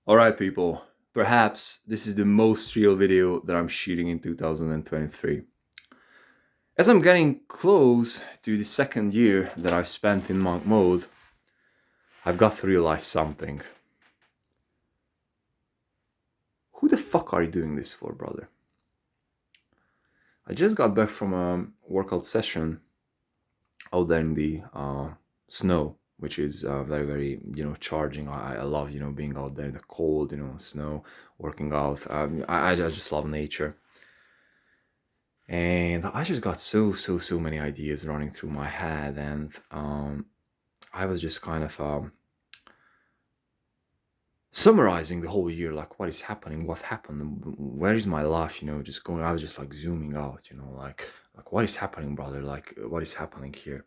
Alright, people, perhaps this is the most real video that I'm shooting in 2023. As I'm getting close to the second year that I've spent in monk mode, I've got to realize something. Who the fuck are you doing this for, brother? I just got back from a workout session out there in the snow, which is very, very, charging. I love, being out there in the cold, snow, working out. I just love nature. And I just got so many ideas running through my head, and I was just kind of summarizing the whole year, like what is happening, what happened, where is my life, just going. I was just like zooming out, like what is happening, brother, like what is happening here.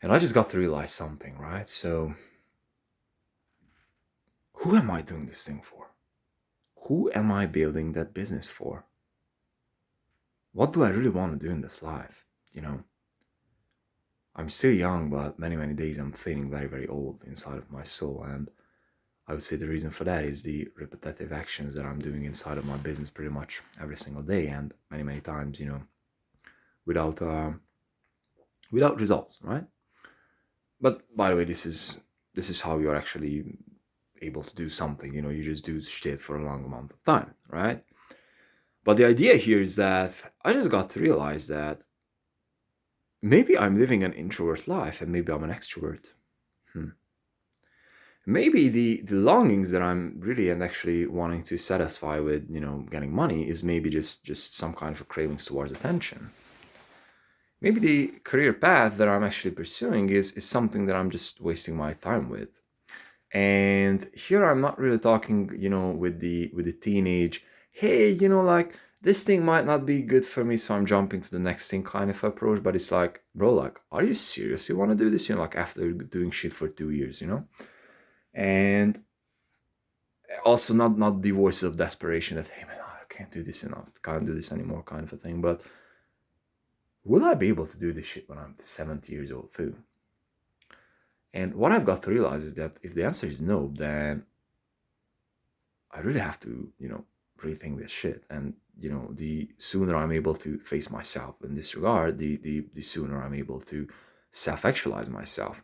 And I just got to realize something, right? So who am I doing this thing for? Who am I building that business for? What do I really want to do in this life? I'm still young, but many days I'm feeling very, very old inside of my soul. And I would say the reason for that is the repetitive actions that I'm doing inside of my business pretty much every single day, and many times, without without results, right? But by the way, this is how you're actually able to do something. You just do shit for a long amount of time, right? But the idea here is that I just got to realize that maybe I'm living an introvert life and maybe I'm an extrovert. Hmm. Maybe the longings that I'm really and actually wanting to satisfy with, getting money is maybe just some kind of a cravings towards attention. Maybe the career path that I'm actually pursuing is something that I'm just wasting my time with. And here I'm not really talking, with the teenage, hey, like this thing might not be good for me, so I'm jumping to the next thing kind of approach. But it's like, bro, like, are you serious? You want to do this? Like after doing shit for 2 years, and also not the voices of desperation that, hey man, I can't do this enough, can't do this anymore, kind of a thing. But will I be able to do this shit when I'm 70 years old too? And what I've got to realize is that if the answer is no, then I really have to, rethink this shit. And the sooner I'm able to face myself in this regard, the sooner I'm able to self-actualize myself.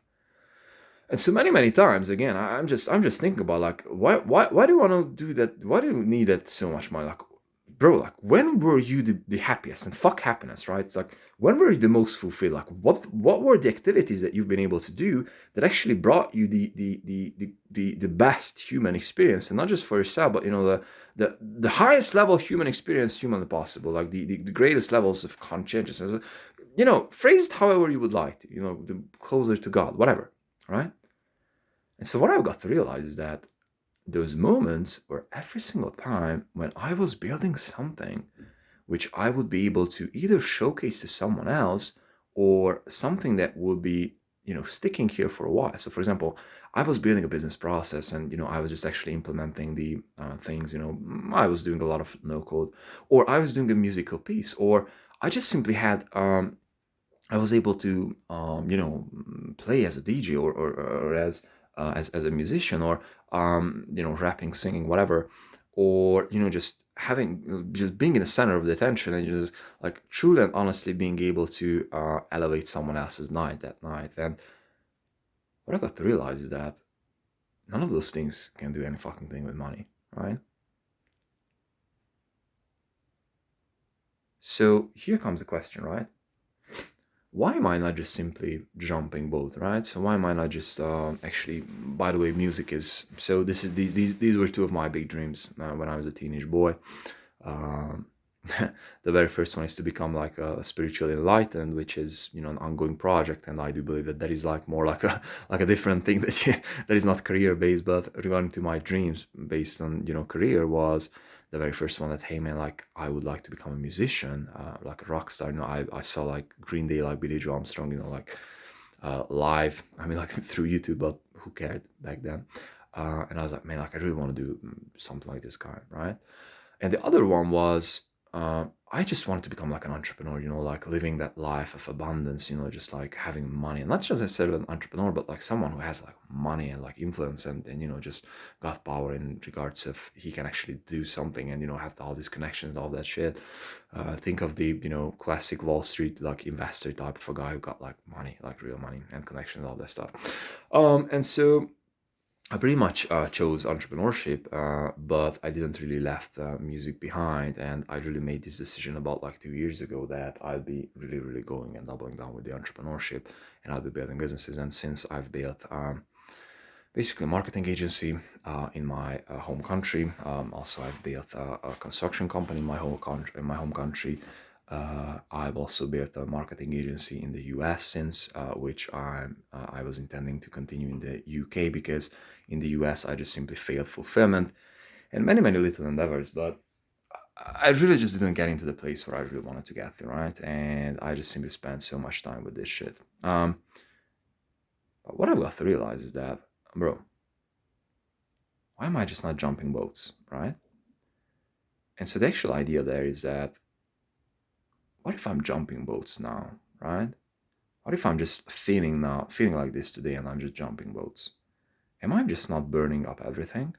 And so many times, again, I'm just thinking about, like, why do you want to do that? Why do you need that so much, my, like, bro, like, when were you the happiest? And fuck happiness, right? It's like, when were you the most fulfilled? Like, what were the activities that you've been able to do that actually brought you the best human experience, and not just for yourself, but the highest level human experience humanly possible, like the greatest levels of conscientiousness. Phrase it however you would like to, the closer to God, whatever, right? And so what I've got to realize is that those moments were every single time when I was building something which I would be able to either showcase to someone else, or something that would be, sticking here for a while. So, for example, I was building a business process, and, I was just actually implementing the things, I was doing a lot of no code, or I was doing a musical piece, or I just simply had, I was able to, play as a DJ, or as a musician, or rapping, singing, whatever, or just being in the center of the attention, and just like truly and honestly being able to elevate someone else's night that night. And what I got to realize is that none of those things can do any fucking thing with money, right? So here comes the question, right? Why am I not just simply jumping boat, right? So why am I not just actually? By the way, music is so. This is these were two of my big dreams when I was a teenage boy. Um, the very first one is to become like a spiritually enlightened, which is an ongoing project, and I do believe that that is like more like a like a different thing that is not career based. But regarding to my dreams based on career, was the very first one that, hey man, like I would like to become a musician, like a rock star. I saw like Green Day, like Billy Joe Armstrong, like live. I mean, like through YouTube, but who cared back then? And I was like, man, like I really want to do something like this kind, right? And the other one was I just wanted to become like an entrepreneur, like living that life of abundance, just like having money, and not just necessarily an entrepreneur, but like someone who has like money and like influence and just got power in regards of he can actually do something and have all these connections, all that shit. Think of the classic Wall Street like investor type of a guy who got like money, like real money and connections, all that stuff. And so I pretty much chose entrepreneurship, but I didn't really left music behind, and I really made this decision about like 2 years ago that I'll be really, really going and doubling down with the entrepreneurship, and I'll be building businesses. And since I've built basically a marketing agency in my home country, also I've built a construction company in my home country. I've also built a marketing agency in the US since, which I was intending to continue in the UK, because in the US I just simply failed fulfillment and many, many little endeavors, but I really just didn't get into the place where I really wanted to get to, right? And I just simply spent so much time with this shit. But what I've got to realize is that, bro, why am I just not jumping boats, right? And so the actual idea there is that, what if I'm jumping boats now, right? What if I'm just feeling like this today and I'm just jumping boats? Am I just not burning up everything?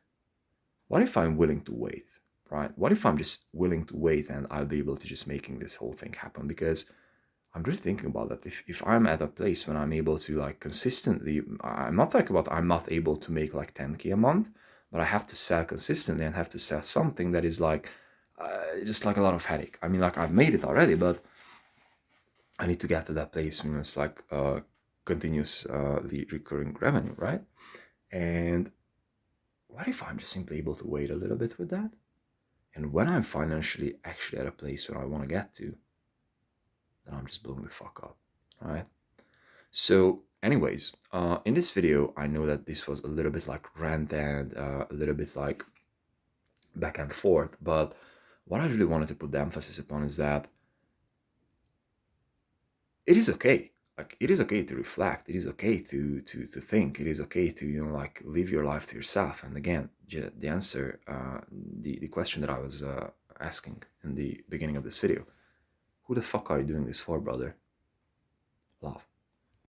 What if I'm willing to wait, right? What if I'm just willing to wait and I'll be able to just making this whole thing happen? Because I'm really thinking about that. If I'm at a place when I'm able to like consistently, I'm not talking about I'm not able to make like 10K a month, but I have to sell consistently and have to sell something that is like just like a lot of headache. I mean, like I've made it already, but I need to get to that place when it's like continuously recurring revenue, right? And what if I'm just simply able to wait a little bit with that? And when I'm financially actually at a place where I want to get to, then I'm just blowing the fuck up, right? So anyways, in this video, I know that this was a little bit like rant and a little bit like back and forth, but what I really wanted to put the emphasis upon is that it is okay. Like it is okay to reflect. It is okay to think. It is okay to like live your life to yourself. And again, the answer, the question that I was asking in the beginning of this video: who the fuck are you doing this for, brother? Love.